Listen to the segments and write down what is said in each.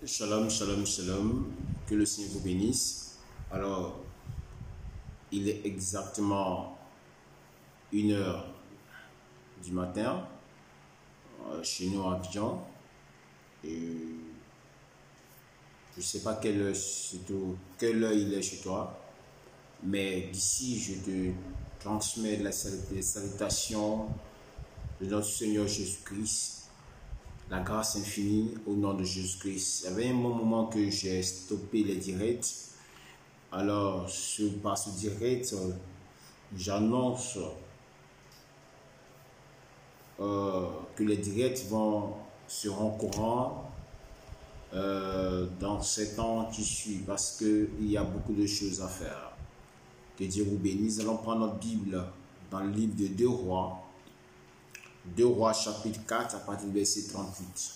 Shalom, shalom, shalom. Que le Seigneur vous bénisse. Alors, il est exactement 1h du matin chez nous à Abidjan. Et je ne sais pas quelle heure il est chez toi, mais d'ici, je te transmets les salutations de notre Seigneur Jésus-Christ. La grâce infinie au nom de Jésus-Christ. Il y avait un bon moment que j'ai stoppé les directs. Alors, par ce direct, j'annonce que les directs seront courants dans ces temps qui suivent parce qu'il y a beaucoup de choses à faire. Que Dieu vous bénisse. Nous allons prendre notre Bible dans le livre de 2 Rois. 2 Rois chapitre 4 à partir du verset 38.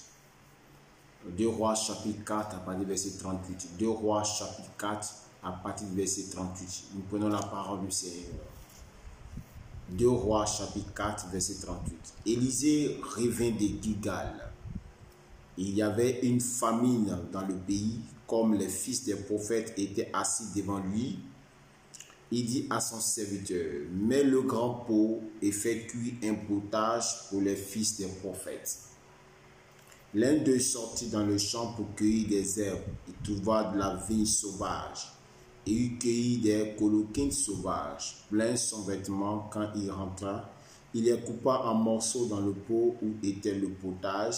2 Rois chapitre 4 à partir du verset 38. 2 Rois chapitre 4 à partir du verset 38. Nous prenons la parole du Seigneur. 2 Rois chapitre 4 verset 38. Élisée revint de Gilgal. Il y avait une famine dans le pays, comme les fils des prophètes étaient assis devant lui. Il dit à son serviteur, mets le grand pot et fais cuire un potage pour les fils des prophètes. L'un d'eux sortit dans le champ pour cueillir des herbes et trouva de la vigne sauvage. Et il cueillit des coloquines sauvages, plein son vêtement. Quand il rentra, il les coupa en morceaux dans le pot où était le potage,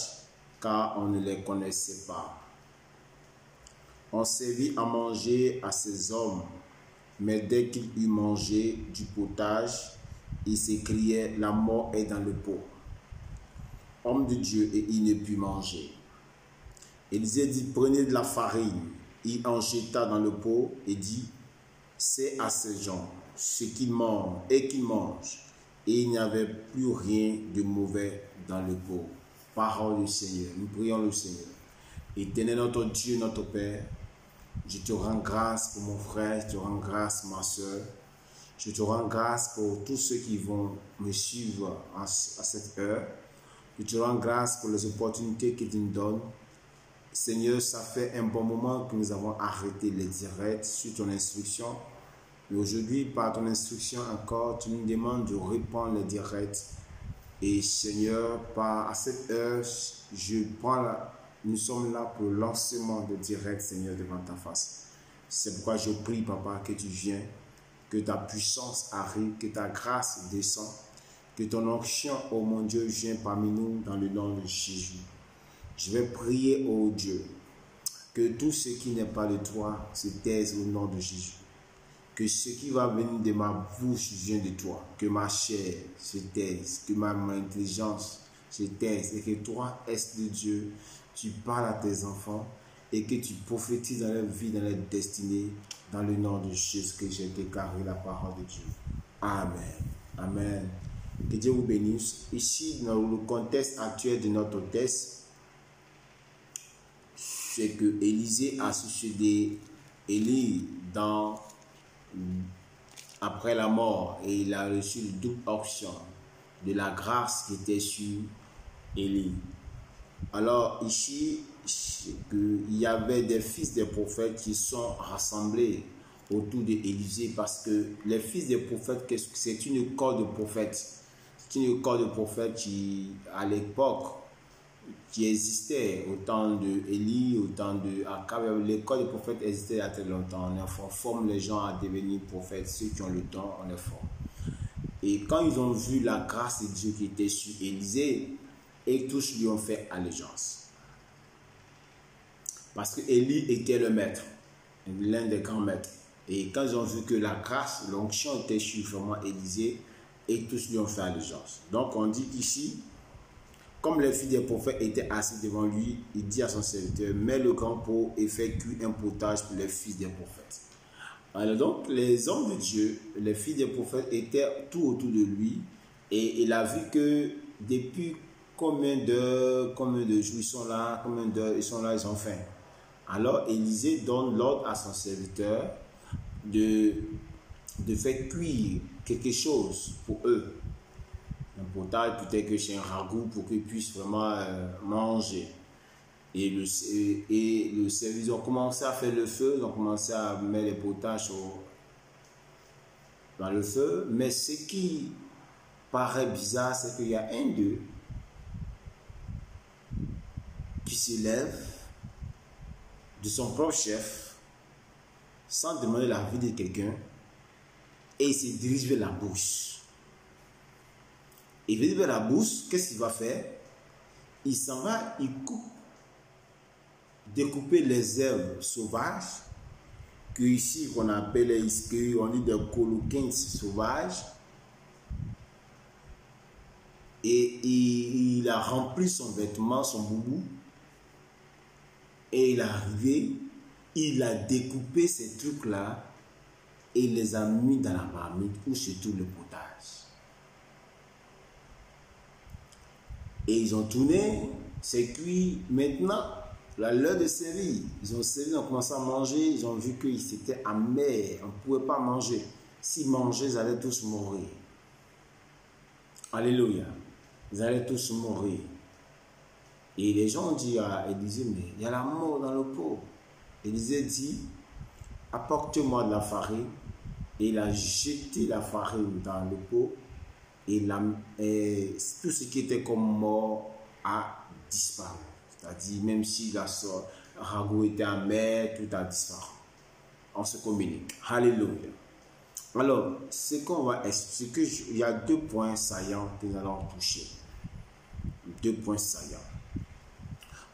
car on ne les connaissait pas. On servit à manger à ces hommes. Mais dès qu'il eut mangé du potage, il s'écriait, la mort est dans le pot. Homme de Dieu, et il ne put manger. Élisée dit, prenez de la farine. Il en jeta dans le pot et dit, c'est à ces gens ce qu'ils mangent et qu'ils mangent. Et il n'y avait plus rien de mauvais dans le pot. Parole du Seigneur. Nous prions le Seigneur. Éternel notre Dieu, notre Père, je te rends grâce pour mon frère, je te rends grâce ma soeur. Je te rends grâce pour tous ceux qui vont me suivre à cette heure. Je te rends grâce pour les opportunités que tu nous donnes. Seigneur, ça fait un bon moment que nous avons arrêté les directs sur ton instruction. Mais aujourd'hui, par ton instruction encore, tu nous demandes de reprendre les directs. Et Seigneur, à cette heure, nous sommes là pour le lancement de direct, Seigneur, devant ta face. C'est pourquoi je prie, Papa, que tu viennes, que ta puissance arrive, que ta grâce descende, que ton onction, oh mon Dieu, vienne parmi nous dans le nom de Jésus. Je vais prier, oh Dieu, que tout ce qui n'est pas de toi se taise au nom de Jésus. Que ce qui va venir de ma bouche vienne de toi. Que ma chair se taise, que ma intelligence se taise et que toi, Esprit de Dieu, tu parles à tes enfants et que tu prophétises dans leur vie, dans leur destinée, dans le nom de Jésus que j'ai déclaré la parole de Dieu. Amen. Amen. Que Dieu vous bénisse. Ici, dans le contexte actuel de notre texte, c'est que Élisée a succédé Élie après la mort et il a reçu le double option de la grâce qui était sur Élie. Alors ici, il y avait des fils des prophètes qui sont rassemblés autour d'Élisée parce que les fils des prophètes, c'est une école de prophètes. C'est une école de prophètes qui, à l'époque, qui existait au temps d'Élie, au temps de Akab. L'école des prophètes existait il y a très longtemps. On forme les gens à devenir prophètes. Ceux qui ont le temps, on les forme. Et quand ils ont vu la grâce de Dieu qui était sur Élisée, et tous lui ont fait allégeance. Parce que Élie était le maître, l'un des grands maîtres. Et quand ils ont vu que la grâce, l'onction était sur vraiment Élisée, et tous lui ont fait allégeance. Donc on dit ici, comme les fils des prophètes étaient assis devant lui, il dit à son serviteur, mets le grand pot et fais cuire un potage pour les fils des prophètes. Alors donc les hommes de Dieu, les fils des prophètes étaient tout autour de lui, et il a vu que depuis combien d'heures ils sont là, ils ont faim. Alors Élisée donne l'ordre à son serviteur de faire cuire quelque chose pour eux. Un potage, peut-être que c'est un ragoût pour qu'ils puissent vraiment manger. Et le service, ils ont commencé à faire le feu, ils ont commencé à mettre les potages dans le feu. Mais ce qui paraît bizarre, c'est qu'il y a un d'eux qui se lève de son propre chef sans demander l'avis de quelqu'un et il se dirige vers la bouche. Il va vers la bouche, qu'est-ce qu'il va faire? Il s'en va, il coupe, découper les herbes sauvages que ici qu'on appelle, on dit des coloquins sauvages, et il a rempli son vêtement, son boubou, et il est arrivé, il a découpé ces trucs-là et il les a mis dans la marmite ou surtout le potage. Et ils ont tourné, c'est cuit. Maintenant, l'heure de servir, ils ont servi, ils ont commencé à manger, ils ont vu que c'était amer, on ne pouvait pas manger. S'ils mangeaient, ils allaient tous mourir. Alléluia. Ils allaient tous mourir. Et les gens ont dit à Élisée, mais il y a la mort dans le pot. Élisée dit, apporte-moi de la farine. Et il a jeté la farine dans le pot. Et tout ce qui était comme mort a disparu. C'est-à-dire, même si le ragoût était amer, tout a disparu. On se communique. Alléluia. Alors, ce qu'on va expliquer, il y a 2 points saillants que nous allons toucher. 2 points saillants.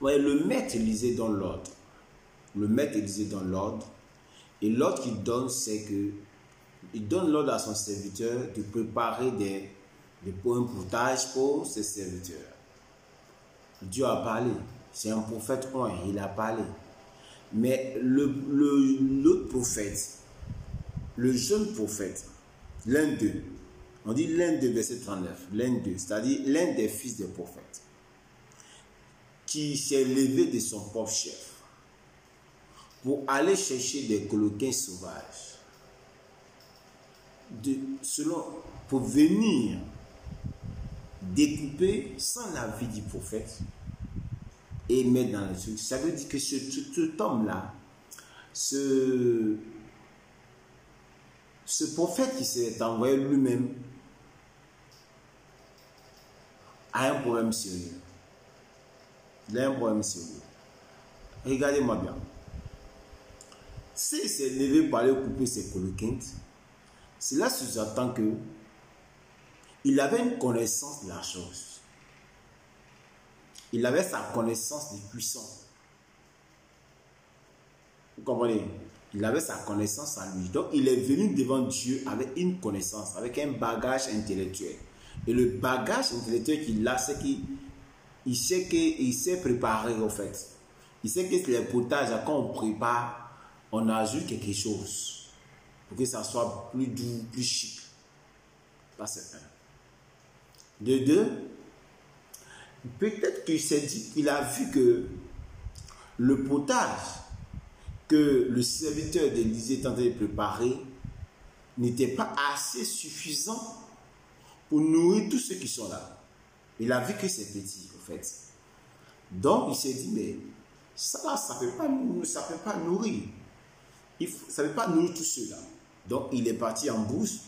Ouais, le maître Élisée donne l'ordre. Le maître Élisée donne l'ordre. Et l'ordre qu'il donne, c'est que il donne l'ordre à son serviteur de préparer des potages pour ses serviteurs. Dieu a parlé. C'est un prophète, il a parlé. Mais l'autre prophète, le jeune prophète, l'un d'eux, on dit l'un d'eux, verset 39, l'un d'eux, c'est-à-dire l'un des fils des prophètes, qui s'est levé de son propre chef pour aller chercher des coloquins sauvages, pour venir découper sans l'avis du prophète et mettre dans le truc. Ça veut dire que cet homme-là, ce prophète qui s'est envoyé lui-même, a un problème sérieux. Il a un problème sérieux. Regardez-moi bien. S'il s'est levé pour aller couper ses coloquins, cela sous-entend que il avait une connaissance de la chose. Il avait sa connaissance du puissant. Vous comprenez? Il avait sa connaissance à lui. Donc, il est venu devant Dieu avec une connaissance, avec un bagage intellectuel. Et le bagage intellectuel qu'il a, c'est qu'il sait préparer, en fait. Il sait que les potages, quand on prépare, on ajoute quelque chose pour que ça soit plus doux, plus chic. Ça, c'est un. De 2, peut-être qu'il s'est dit qu'il a vu que le potage que le serviteur d'Élisée était en train de préparer n'était pas assez suffisant pour nourrir tous ceux qui sont là. Il a vu que c'est petit, en fait. Donc, il s'est dit, mais ça là, ça ne peut pas nourrir. Ça ne peut pas nourrir tous ceux-là. Donc, il est parti en brousse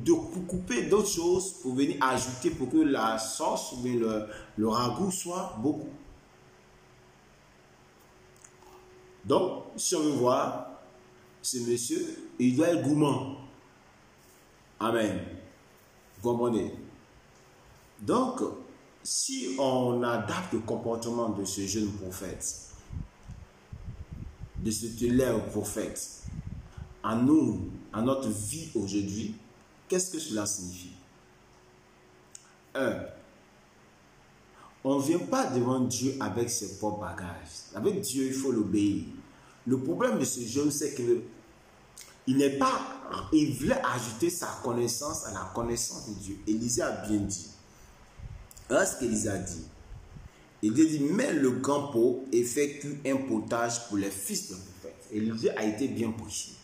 pour couper d'autres choses, pour venir ajouter, pour que la sauce ou bien le ragoût soit beaucoup. Donc, si on veut voir ce monsieur, il doit être gourmand. Amen. Vous comprenez? Donc, si on adapte le comportement de ce jeune prophète, de ce tutélaire prophète, à nous, à notre vie aujourd'hui, qu'est-ce que cela signifie? 1. On ne vient pas devant Dieu avec ses propres bagages. Avec Dieu, il faut l'obéir. Le problème de ce jeune, c'est il voulait ajouter sa connaissance à la connaissance de Dieu. Élisée a bien dit. Voilà ce qu'Élisée a dit. Il dit, mets le grand pot et fais cuire un potage pour les fils de prophète. Élisée a été bien précis.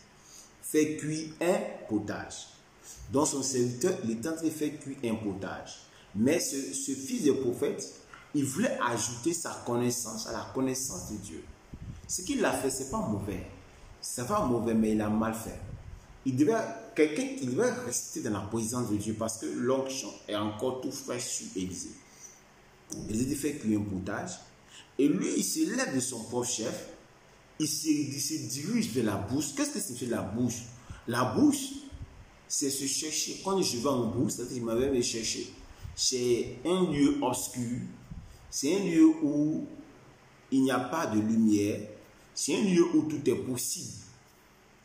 Fait cuire un potage. Donc son serviteur, il est en train de faire cuire un potage. Mais ce fils de prophète Il voulait ajouter sa connaissance à la connaissance de Dieu. Ce qu'il a fait, ce n'est pas mauvais. Ce n'est pas mauvais, mais il a mal fait. Il devait rester dans la présence de Dieu parce que l'onction est encore tout frais sur Élisée. Élisée fait cuire un potage. Et lui, il se lève de son propre chef. Il se dirige vers la bouche. Qu'est-ce que signifie la bouche? La bouche, c'est se chercher. Quand je vais en bouche, c'est-à-dire qu'il m'avait me chercher. C'est un lieu obscur. C'est un lieu où il n'y a pas de lumière. C'est un lieu où tout est possible.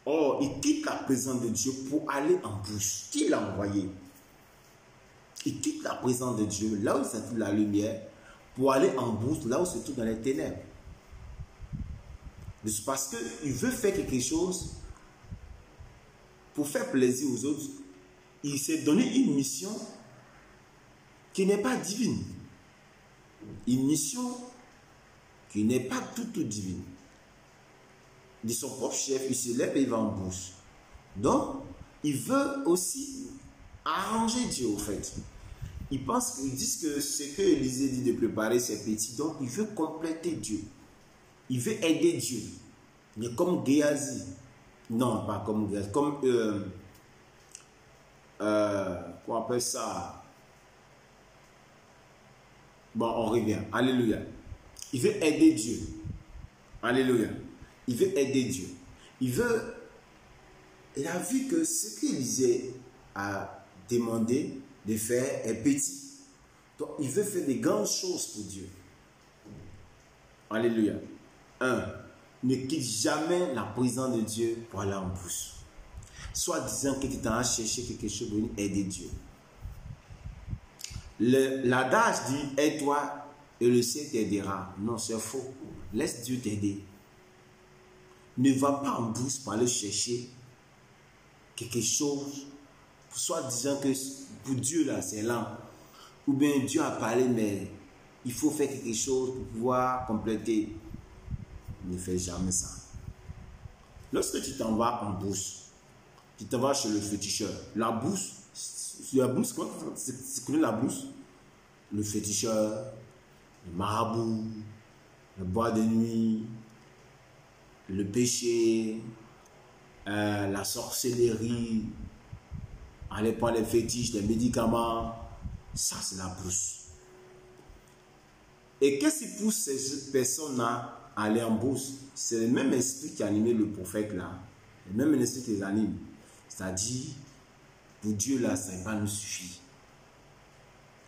Or, il quitte la présence de Dieu pour aller en bouche. Qui l'a envoyé? Il quitte la présence de Dieu, là où se trouve la lumière, pour aller en bouche, là où se trouve dans les ténèbres. C'est parce qu'il veut faire quelque chose pour faire plaisir aux autres. Il s'est donné une mission qui n'est pas divine. Une mission qui n'est pas toute divine. De son propre chef, il se lève et il va en bouche. Donc, il veut aussi arranger Dieu, au fait. Ils disent que ce que Élisée dit de préparer ses petits, donc il veut compléter Dieu. Il veut aider Dieu. Mais comme Géasi, non, pas comme Géasi, comme, qu'on appelle ça, bon, on revient, alléluia. Il veut aider Dieu, alléluia. Il veut aider Dieu. Il a vu que ce qu'Élisée a demandé de faire est petit. Donc, il veut faire des grandes choses pour Dieu. Alléluia. 1. Ne quitte jamais la présence de Dieu pour aller en bouche. Soit disant que tu es en train de chercher quelque chose pour aider Dieu. L'adage dit « aide-toi et le ciel t'aidera ». Non, c'est faux. Laisse Dieu t'aider. Ne va pas en bouche pour aller chercher quelque chose, soit disant que pour Dieu là c'est lent, ou bien Dieu a parlé mais il faut faire quelque chose pour pouvoir compléter. Ne fais jamais ça. Lorsque tu t'en vas en bouche, tu t'en vas chez le féticheur, la bouche, comment tu connais la bouche? Le féticheur, le marabout, le bois de nuit, le péché, la sorcellerie, aller prendre les fétiches, les médicaments, ça c'est la bouche. Et qu'est-ce qui pousse ces personnes-là à aller en bourse? C'est le même esprit qui a animé le prophète là, le même esprit qui les anime. C'est-à-dire, pour Dieu là, ça ne va pas nous suffire.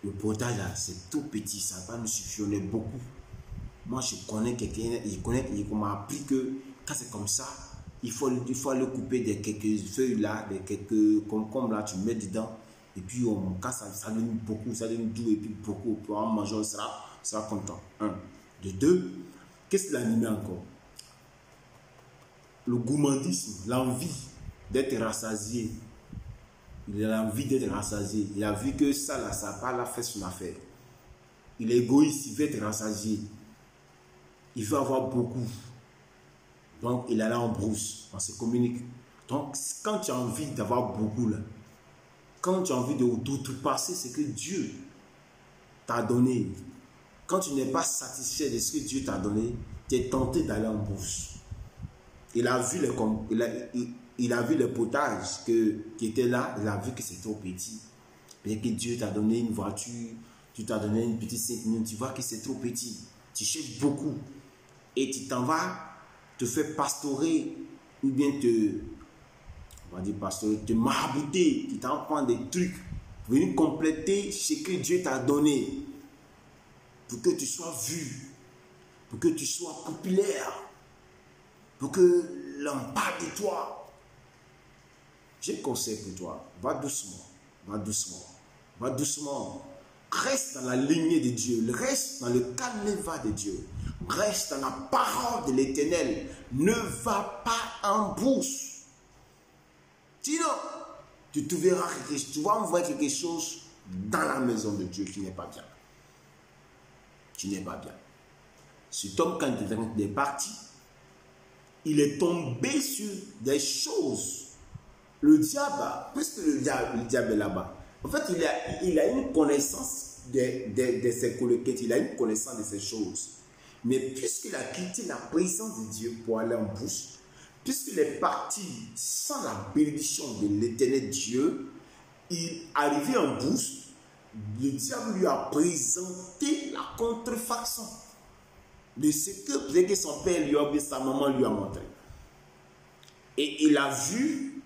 Le portail là, c'est tout petit, ça ne va pas nous suffire, on est beaucoup. Moi, je connais quelqu'un, il m'a appris que quand c'est comme ça, il faut aller couper des quelques feuilles là, des quelques concombres là, tu mets dedans. Et puis, quand ça donne beaucoup, ça donne doux et puis beaucoup. Pour en manger, on sera content. 1. De 2, qu'est-ce qu'il a animé encore? Le gourmandisme, l'envie d'être rassasié. Il a l'envie d'être rassasié. Il a vu que ça là, ça n'a pas fait son affaire. Il est égoïste, il veut être rassasié. Il veut avoir beaucoup. Donc, il allait en brousse. On se communique. Donc, quand tu as envie d'avoir beaucoup, là, quand tu as envie d'outrepasser ce que Dieu t'a donné, quand tu n'es pas satisfait de ce que Dieu t'a donné, tu es tenté d'aller en brousse. Il a vu les potages qui étaient là. Il a vu que c'est trop petit. Peut-être que Dieu t'a donné une voiture, tu t'as donné une petite 5 minutes, tu vois que c'est trop petit. Tu cherches beaucoup. Et tu t'en vas te faire pastorer ou bien te marabouter, tu t'en prends des trucs pour venir compléter ce que Dieu t'a donné pour que tu sois vu, pour que tu sois populaire, pour que l'on parle de toi. J'ai un conseil pour toi, va doucement, va doucement, va doucement. Reste dans la lignée de Dieu, reste dans le calme de Dieu, reste dans la parole de l'Éternel. Ne va pas en bouche. Sinon, tu vas envoyer quelque chose dans la maison de Dieu qui n'est pas bien. Qui n'est pas bien. Cet homme, quand il est parti, il est tombé sur des choses. Le diable, puisque le diable est là-bas, en fait, il a une connaissance de ses colloquettes, il a une connaissance de ces choses. Mais puisqu'il a quitté la présence de Dieu pour aller en bourse, puisqu'il est parti sans la bénédiction de l'éternel Dieu, il arrivé en bourse, le diable lui a présenté la contrefaçon de ce que son père lui a ou sa maman lui a montré. Et il a vu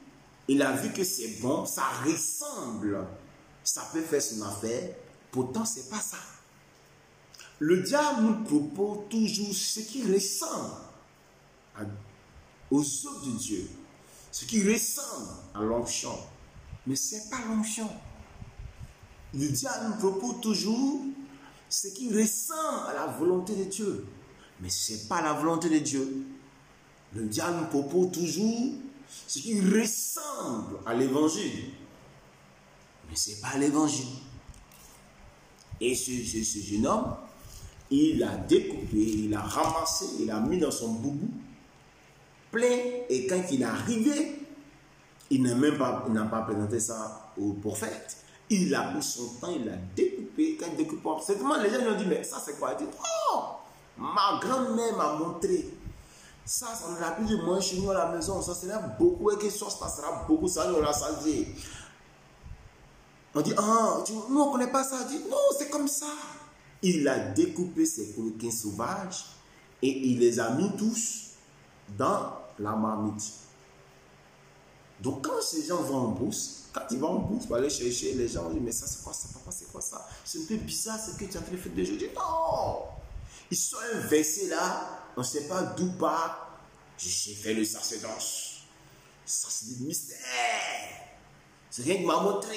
que c'est bon, ça ressemble, ça peut faire son affaire, pourtant c'est pas ça. Le diable nous propose toujours ce qui ressemble aux œuvres de Dieu, ce qui ressemble à l'onction, mais ce n'est pas l'onction. Le diable nous propose toujours ce qui ressemble à la volonté de Dieu, mais ce n'est pas la volonté de Dieu. Le diable nous propose toujours ce qui ressemble à l'évangile, mais ce n'est pas l'évangile. Et ce jeune homme, il a découpé, il a ramassé, il a mis dans son boubou plein, et quand il est arrivé, il n'a pas présenté ça au prophète. Il a pris son temps, il a découpé. Quand il découpe, certainement les gens lui ont dit, mais ça c'est quoi? Il dit, oh, ma grand-mère m'a montré. Ça ne l'a plus de moi chez nous à la maison. Ça sera beaucoup, et que ça se passera beaucoup, ça nous l'a salvé. On dit, ah, nous on ne connaît pas ça. Il dit, non, c'est comme ça. Il a découpé ses coquins sauvages et il les a mis tous dans la marmite. Donc quand ces gens vont en bourse, quand ils vont en bourse pour aller chercher, les gens disent, mais ça c'est quoi ça, papa, c'est quoi ça? C'est un peu bizarre ce que tu es en train de faire de aujourd'hui. Non! Ils sont inversés là, on ne sait pas d'où part. J'ai fait le sacerdoce. Ça c'est du mystère. C'est rien qui m'a montré.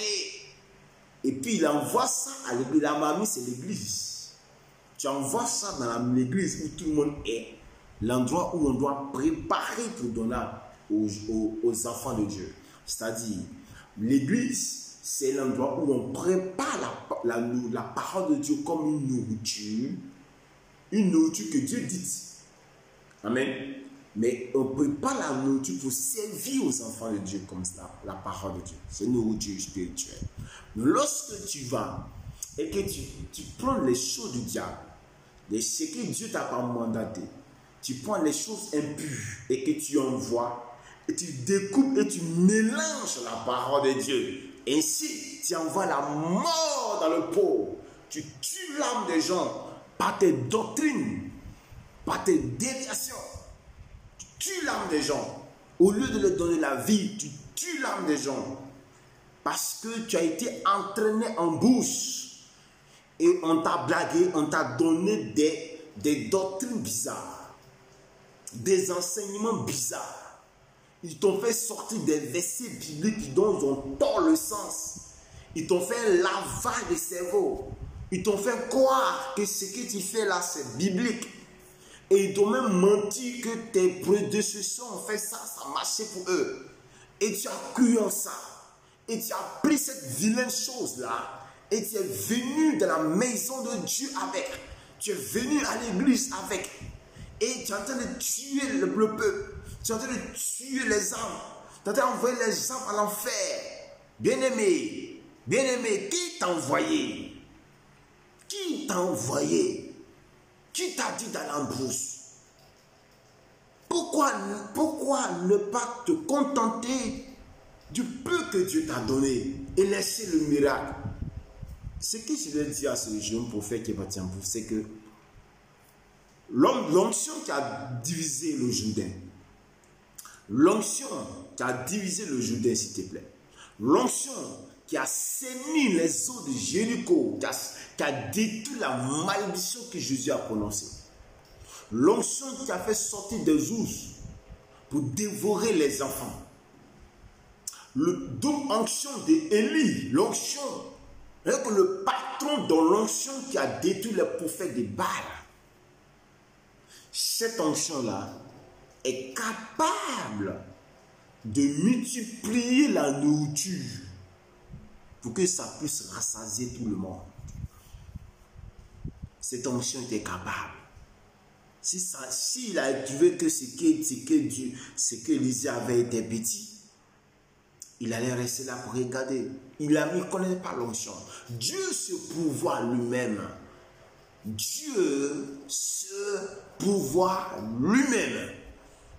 Et puis il envoie ça à l'église. La mamie c'est l'église. Tu envoies ça dans l'église où tout le monde est. L'endroit où on doit préparer pour donner aux enfants de Dieu. C'est-à-dire, l'église, c'est l'endroit où on prépare la parole de Dieu comme une nourriture que Dieu dit. Amen. Mais on prépare la nourriture pour servir aux enfants de Dieu comme ça, la parole de Dieu. C'est une nourriture spirituelle. Mais lorsque tu vas et que tu prends les choses du diable, ce que Dieu t'a pas mandaté, tu prends les choses impures et que tu envoies, et tu découpes et tu mélanges la parole de Dieu. Ainsi, tu envoies la mort dans le pot. Tu tues l'âme des gens par tes doctrines, par tes déviations. Tu tues l'âme des gens. Au lieu de leur donner la vie, tu tues l'âme des gens. Parce que tu as été entraîné en bouche. Et on t'a blagué, on t'a donné des doctrines bizarres. Des enseignements bizarres. Ils t'ont fait sortir des versets bibliques dont ils ont tort le sens. Ils t'ont fait un lavage de cerveau. Ils t'ont fait croire que ce que tu fais là, c'est biblique. Et ils t'ont même menti que tes prédécesseurs ont fait ça, ça marchait pour eux. Et tu as cru en ça. Et tu as pris cette vilaine chose-là. Et tu es venu dans la maison de Dieu avec. Tu es venu à l'église avec. Et tu es en train de tuer le peuple. Tu es en train de tuer les âmes. Tu es en train d'envoyer les âmes à l'enfer. Bien-aimé, qui t'a envoyé? Qui t'a envoyé? Qui t'a dit d'aller en brousse? Pourquoi ne pas te contenter du peu que Dieu t'a donné et laisser le miracle? Ce que je veux dire à ce jeune prophète qui est parti en brousse, c'est que l'onction qui a divisé le Jourdain, l'onction qui a divisé le Jourdain, s'il te plaît, l'onction qui a saigné les eaux de Jéricho, qui a détruit la malédiction que Jésus a prononcée, l'onction qui a fait sortir des ours pour dévorer les enfants, le double onction d'Élie, l'onction, le patron de l'onction qui a détruit les prophètes de Baal. Cette onction-là est capable de multiplier la nourriture pour que ça puisse rassasier tout le monde. Cette onction était capable. S'il a trouvé que ce que Élisée avait été petit, Il allait rester là pour regarder. Il ne connaît pas l'onction. Dieu se pourvoit lui-même. Dieu se pourvoit lui-même.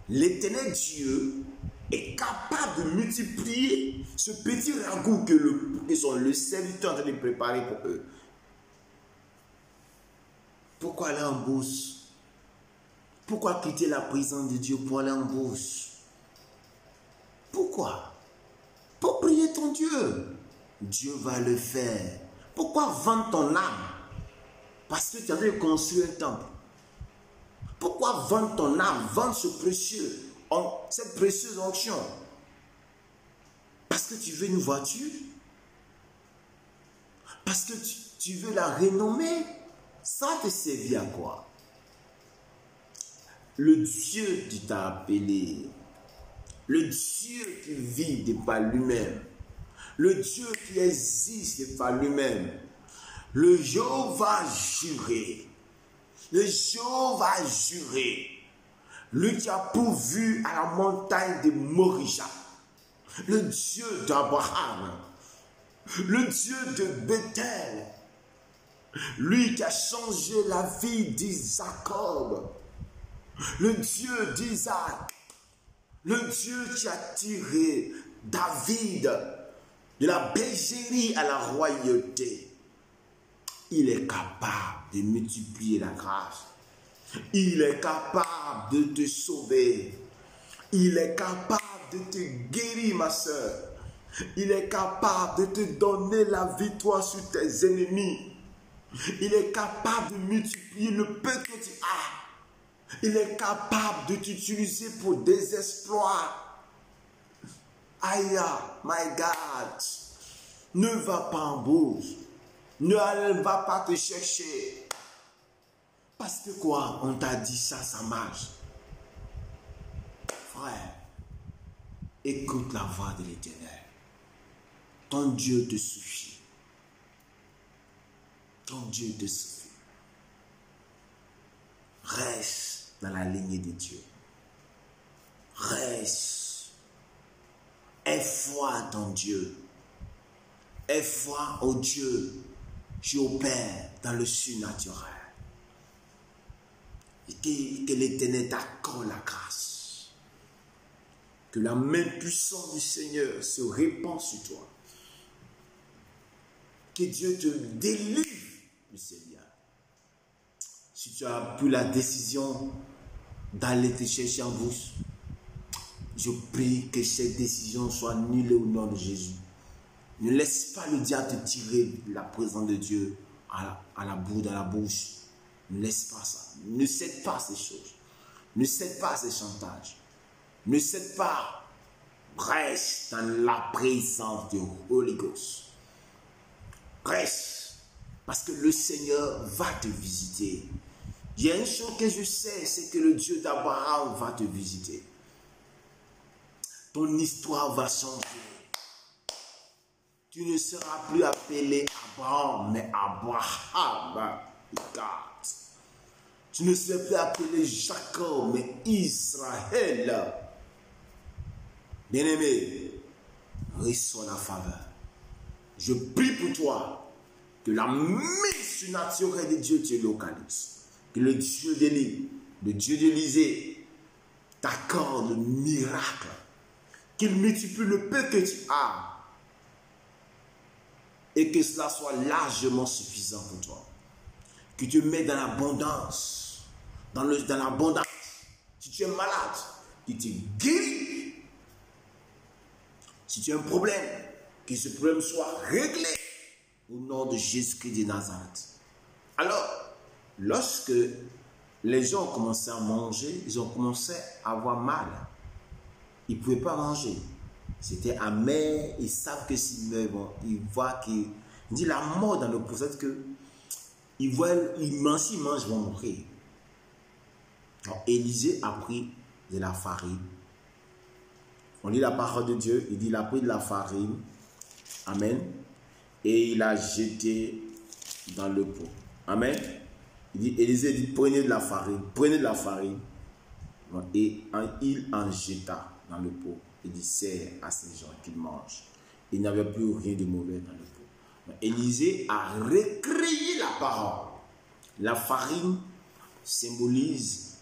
L'Éternel Dieu est capable de multiplier ce petit ragoût que le serviteur est en train de préparer pour eux. Pourquoi aller en bourse? Pourquoi quitter la présence de Dieu pour aller en bourse? Pourquoi? Pour prier ton Dieu. Dieu va le faire. Pourquoi vendre ton âme? Parce que tu avais construit un temple. Pourquoi vendre ton âme? Vendre ce précieux, cette précieuse onction? Parce que tu veux une voiture? Parce que tu veux la renommer? Ça te servit à quoi? Le Dieu qui t'a appelé, le Dieu qui vit de par lui-même, le Dieu qui existe de par lui-même, le Jéhovah juré, le Jéhovah juré, lui qui a pourvu à la montagne de Moria, le Dieu d'Abraham, le Dieu de Bethel, lui qui a changé la vie d'Jacob, le Dieu d'Isaac, le Dieu qui a tiré David de la bergerie à la royauté. Il est capable de multiplier la grâce. Il est capable de te sauver. Il est capable de te guérir, ma soeur. Il est capable de te donner la victoire sur tes ennemis. Il est capable de multiplier le peu que tu as. Il est capable de t'utiliser pour des exploits. Aïe, my God. Ne va pas en bourse. Ne va pas te chercher. Parce que quoi? On t'a dit ça, ça marche. Frère, écoute la voix de l'Éternel. Ton Dieu te suffit. Ton Dieu te suffit. Reste dans la lignée de Dieu. Reste. Aie foi dans Dieu. Aie foi au Dieu qui opère dans le surnaturel. Et que l'Éternel t'accorde la grâce. Que la main puissante du Seigneur se répand sur toi. Que Dieu te délivre de ces liens. Si tu as pris la décision d'aller te chercher en bourse, je prie que cette décision soit nulle au nom de Jésus. Ne laisse pas le diable te tirer la présence de Dieu à la boue, dans la bouche. Ne laisse pas ça. Ne cède pas ces choses. Ne cède pas ces chantages. Ne cède pas. Reste dans la présence du Holy Ghost. Reste. Parce que le Seigneur va te visiter. Il y a une chose que je sais, c'est que le Dieu d'Abraham va te visiter. Ton histoire va changer. Tu ne seras plus appelé Abraham, mais Abraham. Tu ne seras plus appelé Jacob, mais Israël. Bien-aimé, reçois la faveur. Je prie pour toi que la main surnaturelle de Dieu te localise. Que le Dieu d'Élie, le Dieu d'Élysée, t'accorde le miracle. Qu'il multiplie le peu que tu as. Et que cela soit largement suffisant pour toi. Que tu mets dans l'abondance. Dans l'abondance. Si tu es malade, qu'il te guérit. Si tu as un problème, que ce problème soit réglé. Au nom de Jésus-Christ de Nazareth. Alors, lorsque les gens ont commencé à manger, ils ont commencé à avoir mal. Ils ne pouvaient pas manger. C'était amer. Ils savent que s'ils meurent, bon, ils voient qu'il dit la mort dans le prophète que ils mangent, ils vont mourir. Alors, Élisée a pris de la farine. On lit la parole de Dieu. Il dit il a pris de la farine. Amen. Et il a jeté dans le pot. Amen. Il dit, Élisée dit prenez de la farine. Prenez de la farine. Et il en jeta dans le pot. et dessert à ces gens qu'ils mangent. Il n'y avait plus rien de mauvais dans le pot. Élisée a recréé la parole. La farine symbolise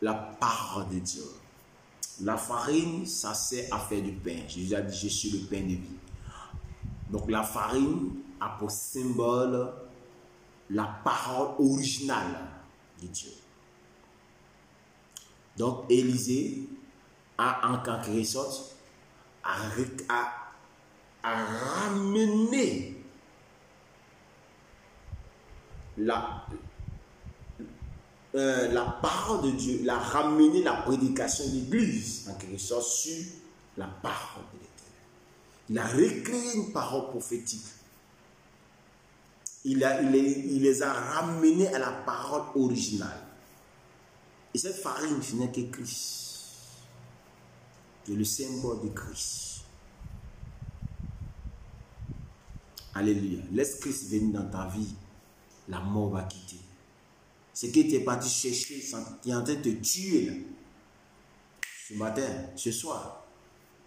la parole de Dieu. La farine, ça sert à faire du pain. Jésus a dit, je suis le pain de vie. Donc la farine a pour symbole la parole originale de Dieu. Donc Élisée a en quelque sorte a ramené la parole de Dieu, il a ramené la prédication de l'Église en quelque sorte sur la parole de l'Éternel. Il a recréé une parole prophétique. Il les a ramenés à la parole originale. Et cette farine, ce n'est que Christ. C'est le symbole de Christ. Alléluia. Laisse Christ venir dans ta vie. La mort va quitter. Ce qui était parti chercher, qui est en train de te tuer là. Ce matin, ce soir,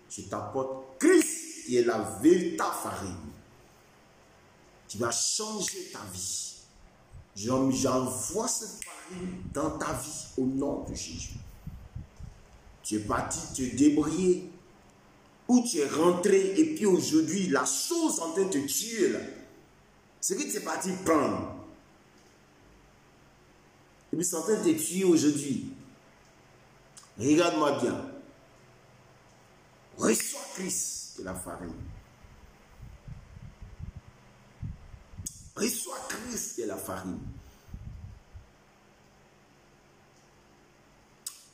je t'apporte Christ qui est la véritable farine. Qui va changer ta vie. J'envoie cette farine dans ta vie au nom de Jésus. Tu es parti te débrouiller. Où tu es rentré et puis aujourd'hui, la chose en train de te tuer là. Ce que tu es parti prendre. Et puis c'est en train de te tuer aujourd'hui. Regarde-moi bien. Reçois Christ de la farine. Reçois Christ de la farine.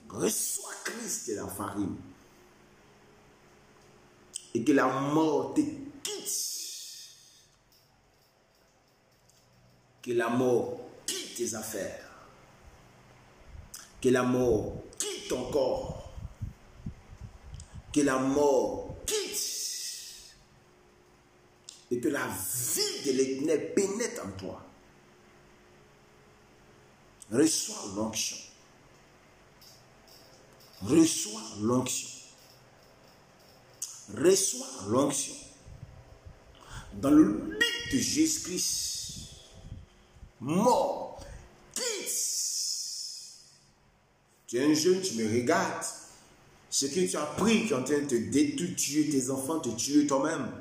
Reçois Christ de la farine. Et que la mort te quitte. Que la mort quitte tes affaires. Que la mort quitte ton corps. Que la mort quitte. Et que la vie de l'Éternel pénètre en toi. Reçois l'onction. Reçois l'onction. Reçois l'onction. Dans le nom de Jésus-Christ. Mort. Quitte. Tu es un jeune, tu me regardes. Ce que tu as pris qui est en train de te détruire, tuer tes enfants, te tuer toi-même.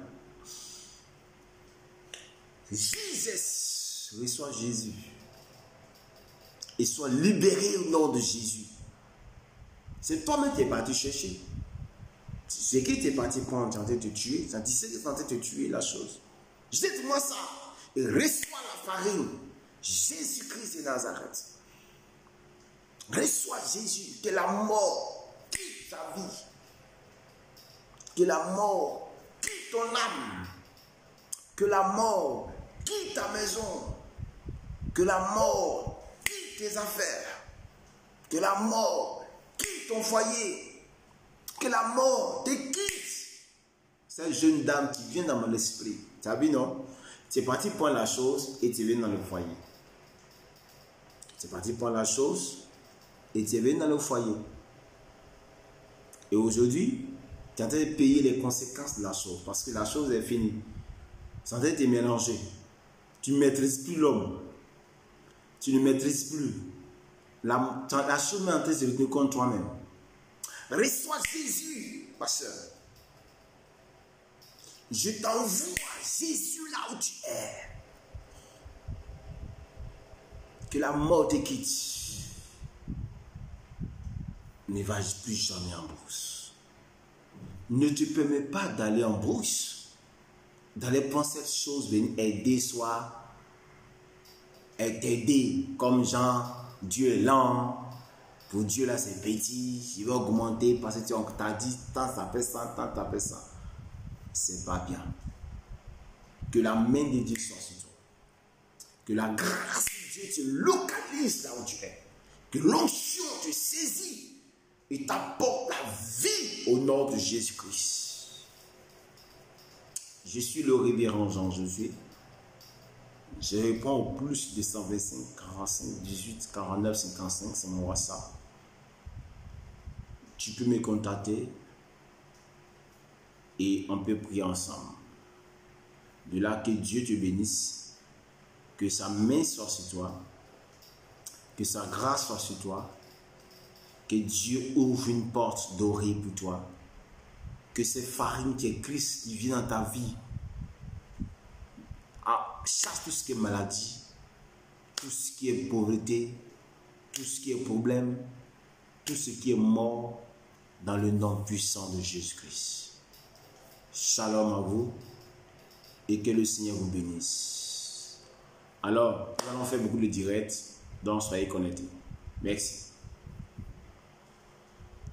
Jésus, reçois Jésus. Et sois libéré au nom de Jésus. C'est toi-même qui es parti chercher. C'est qui t'es parti prendre, tu es en train de te tuer. Ça dit, c'est en train de te tuer la chose. Jette-moi ça. Et reçois la farine. Jésus-Christ de Nazareth. Reçois Jésus. Que la mort quitte ta vie. Que la mort quitte ton âme. Que la mort quitte ta maison. Que la mort quitte tes affaires. Que la mort quitte ton foyer. Que la mort te quitte. Cette jeune dame qui vient dans mon esprit. Tu as vu, non? Tu es parti prendre la chose et tu viens dans le foyer. Tu es parti prendre la chose et tu viens dans le foyer. Et aujourd'hui, tu es en train de payer les conséquences de la chose. Parce que la chose est finie. C'est en train de te mélanger. Tu ne maîtrises plus l'homme. Tu ne maîtrises plus. La chose est en train de se retourner contre toi-même. Reçois Jésus, ma soeur. Je t'envoie Jésus là où tu es. Que la mort te quitte. Ne va plus jamais en brousse. Ne te permets pas d'aller en brousse. D'aller prendre cette chose, venir aider soi. Et t'aider comme Jean, Dieu est lent. Pour Dieu, là, c'est petit. Il va augmenter parce que tu as dit tant ça fait ça, tant ça fait ça. C'est pas bien. Que la main de Dieu soit sur toi. Que la grâce de Dieu te localise là où tu es. Que l'onction te saisit et t'apporte la vie au nom de Jésus-Christ. Je suis le révérend Jean Josué. Je réponds au plus de 125 45 18 49 55, c'est mon WhatsApp. Tu peux me contacter et on peut prier ensemble. De là, que Dieu te bénisse, que sa main soit sur toi, que sa grâce soit sur toi, que Dieu ouvre une porte dorée pour toi, que cette farine qui est Christ, qui vient dans ta vie, chasse tout ce qui est maladie, tout ce qui est pauvreté, tout ce qui est problème, tout ce qui est mort, dans le nom puissant de Jésus-Christ. Shalom à vous et que le Seigneur vous bénisse. Alors, nous allons faire beaucoup de directs, donc soyez connectés. Merci.